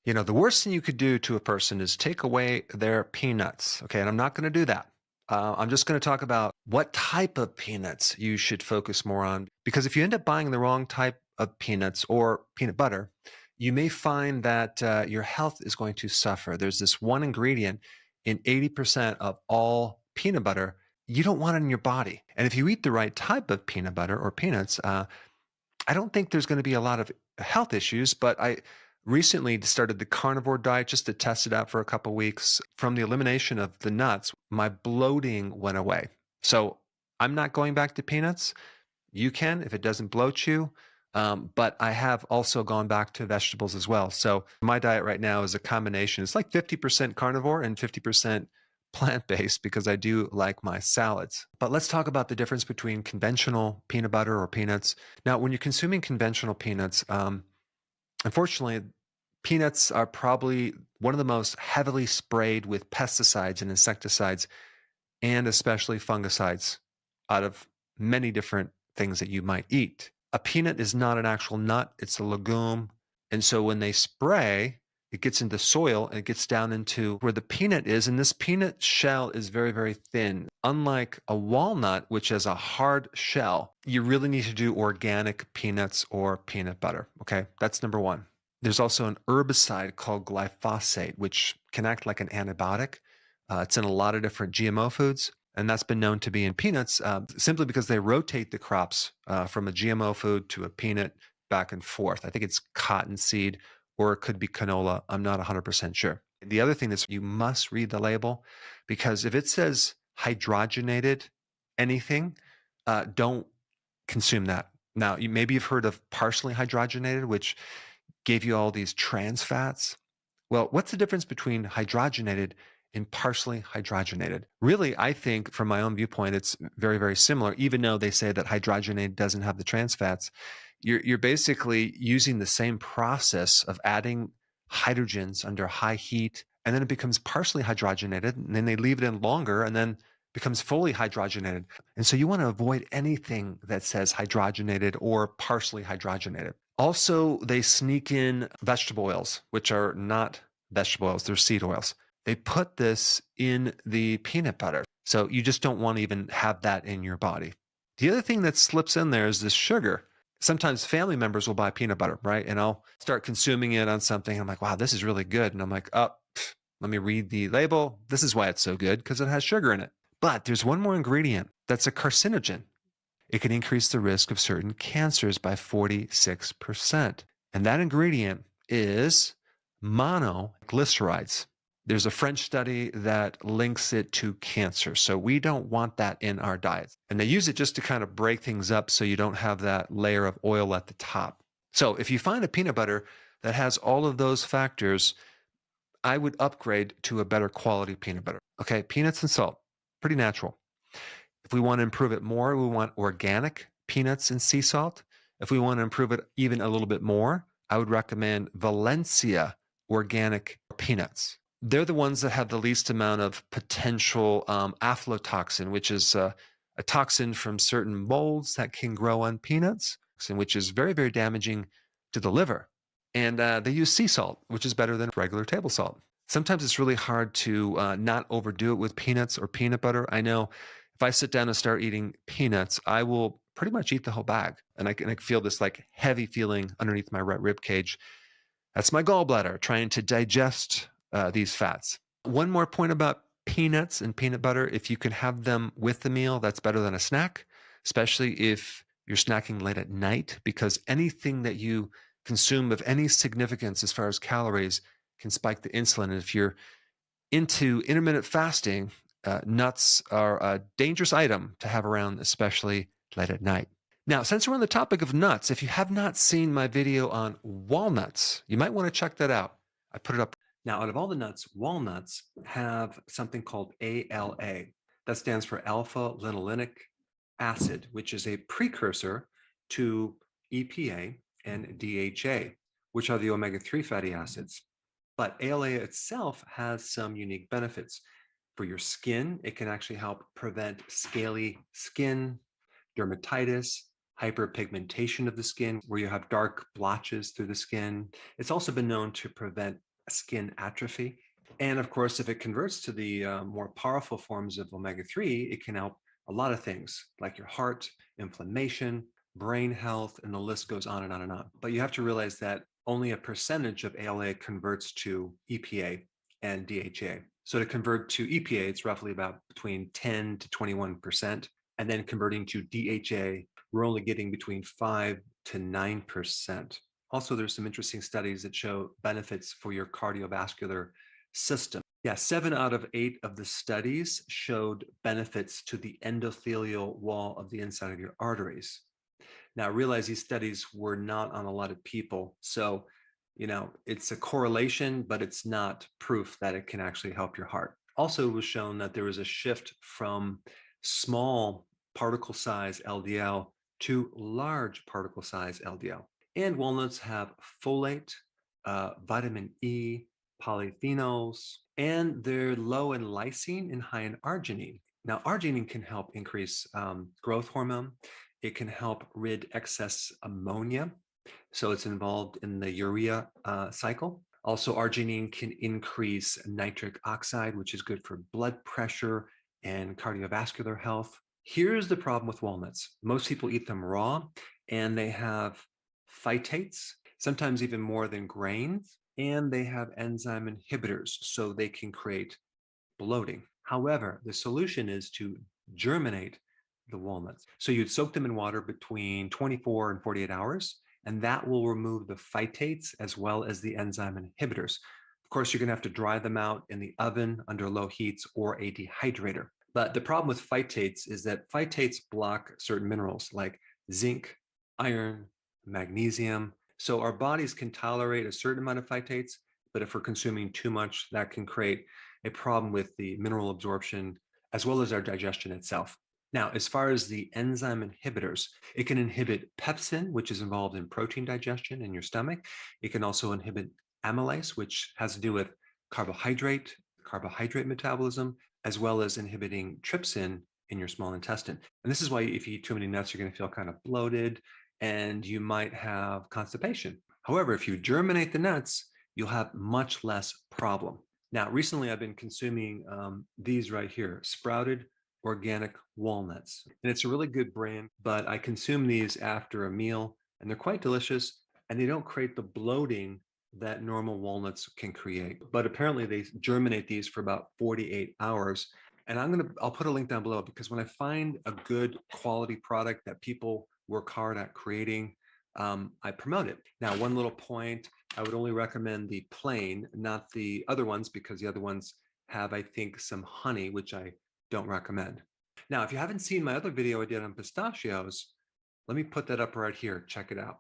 You know, the worst thing you could do to a person is take away their peanuts. Okay. And I'm not going to do that. I'm just going to talk about what type of peanuts you should focus more on. Because if you end up buying the wrong type of peanuts or peanut butter, you may find that your health is going to suffer. There's this one ingredient in 80% of all peanut butter. You don't want it in your body. And if you eat the right type of peanut butter or peanuts, I don't think there's going to be a lot of health issues, but I recently started the carnivore diet just to test it out for a couple of weeks. From the elimination of the nuts, my bloating went away. So I'm not going back to peanuts. You can if it doesn't bloat you. But I have also gone back to vegetables as well. So my diet right now is a combination. It's like 50% carnivore and 50% plant-based because I do like my salads. But let's talk about the difference between conventional peanut butter or peanuts. Now, when you're consuming conventional peanuts, unfortunately, peanuts are probably one of the most heavily sprayed with pesticides and insecticides, and especially fungicides out of many different things that you might eat. A peanut is not an actual nut, it's a legume. And so when they spray, it gets into soil and it gets down into where the peanut is. And this peanut shell is very, very thin. Unlike a walnut, which has a hard shell, you really need to do organic peanuts or peanut butter. Okay, that's number one. There's also an herbicide called glyphosate, which can act like an antibiotic. It's in a lot of different GMO foods. And that's been known to be in peanuts simply because they rotate the crops from a GMO food to a peanut back and forth. I think it's cottonseed or it could be canola. I'm not 100% sure. The other thing is you must read the label because if it says hydrogenated anything, don't consume that. Now, maybe you've heard of partially hydrogenated, which gave you all these trans fats. Well, what's the difference between hydrogenated and partially hydrogenated? Really, I think from my own viewpoint, it's very, very similar, even though they say that hydrogenated doesn't have the trans fats. You're basically using the same process of adding hydrogens under high heat, and then it becomes partially hydrogenated, and then they leave it in longer, and then becomes fully hydrogenated. And so you want to avoid anything that says hydrogenated or partially hydrogenated. Also, they sneak in vegetable oils, which are not vegetable oils, they're seed oils. They put this in the peanut butter. So you just don't want to even have that in your body. The other thing that slips in there is this sugar. Sometimes family members will buy peanut butter, right? And I'll start consuming it on something. I'm like, wow, this is really good. And I'm like, oh, let me read the label. This is why it's so good, because it has sugar in it. But there's one more ingredient that's a carcinogen. It can increase the risk of certain cancers by 46%. And that ingredient is monoglycerides. There's a French study that links it to cancer. So we don't want that in our diets. And they use it just to kind of break things up so you don't have that layer of oil at the top. So if you find a peanut butter that has all of those factors, I would upgrade to a better quality peanut butter. Okay, peanuts and salt, pretty natural. If we want to improve it more, we want organic peanuts and sea salt. If we want to improve it even a little bit more, I would recommend Valencia organic peanuts. They're the ones that have the least amount of potential aflatoxin, which is a toxin from certain molds that can grow on peanuts, which is very, very damaging to the liver. And they use sea salt, which is better than regular table salt. Sometimes it's really hard to not overdo it with peanuts or peanut butter. I know if I sit down and start eating peanuts, I will pretty much eat the whole bag. And I can feel this like heavy feeling underneath my right rib cage. That's my gallbladder trying to digest these fats. One more point about peanuts and peanut butter. If you can have them with the meal, that's better than a snack, especially if you're snacking late at night, because anything that you consume of any significance as far as calories can spike the insulin. And if you're into intermittent fasting, nuts are a dangerous item to have around, especially late at night. Now, since we're on the topic of nuts, if you have not seen my video on walnuts, you might want to check that out. I put it up. Now, out of all the nuts, walnuts have something called ALA. That stands for alpha linolenic acid, which is a precursor to EPA and DHA, which are the omega-3 fatty acids. But ALA itself has some unique benefits. For your skin, it can actually help prevent scaly skin, dermatitis, hyperpigmentation of the skin, where you have dark blotches through the skin. It's also been known to prevent skin atrophy. And of course, if it converts to the more powerful forms of omega-3, it can help a lot of things like your heart, inflammation, brain health, and the list goes on and on and on. But you have to realize that only a percentage of ALA converts to EPA and DHA. So to convert to EPA, it's roughly about between 10 to 21%. And then converting to DHA, we're only getting between 5 to 9%. Also, there's some interesting studies that show benefits for your cardiovascular system. Yeah, 7 out of 8 of the studies showed benefits to the endothelial wall of the inside of your arteries. Now, realize these studies were not on a lot of people. So, it's a correlation, but it's not proof that it can actually help your heart. Also, it was shown that there was a shift from small particle size LDL to large particle size LDL. And walnuts have folate, vitamin E, polyphenols, and they're low in lysine and high in arginine. Now, arginine can help increase growth hormone. It can help rid excess ammonia. So it's involved in the urea cycle. Also, arginine can increase nitric oxide, which is good for blood pressure and cardiovascular health. Here's the problem with walnuts. Most people eat them raw, and they have phytates, sometimes even more than grains, and they have enzyme inhibitors, so they can create bloating. However, the solution is to germinate the walnuts. So you'd soak them in water between 24 and 48 hours, and that will remove the phytates as well as the enzyme inhibitors. Of course, you're going to have to dry them out in the oven under low heats or a dehydrator. But the problem with phytates is that phytates block certain minerals like zinc, iron, magnesium. So our bodies can tolerate a certain amount of phytates, but if we're consuming too much, that can create a problem with the mineral absorption as well as our digestion itself. Now, as far as the enzyme inhibitors, it can inhibit pepsin, which is involved in protein digestion in your stomach. It can also inhibit amylase, which has to do with carbohydrate metabolism, as well as inhibiting trypsin in your small intestine. And this is why if you eat too many nuts, you're going to feel kind of bloated and you might have constipation. However, if you germinate the nuts, you'll have much less problem. Now, recently I've been consuming these right here, sprouted organic walnuts. And it's a really good brand, but I consume these after a meal and they're quite delicious and they don't create the bloating that normal walnuts can create. But apparently they germinate these for about 48 hours. And I'll put a link down below because when I find a good quality product that people work hard at creating, I promote it. Now, one little point, I would only recommend the plain, not the other ones, because the other ones have, I think, some honey, which I don't recommend. Now, if you haven't seen my other video I did on pistachios, let me put that up right here. Check it out.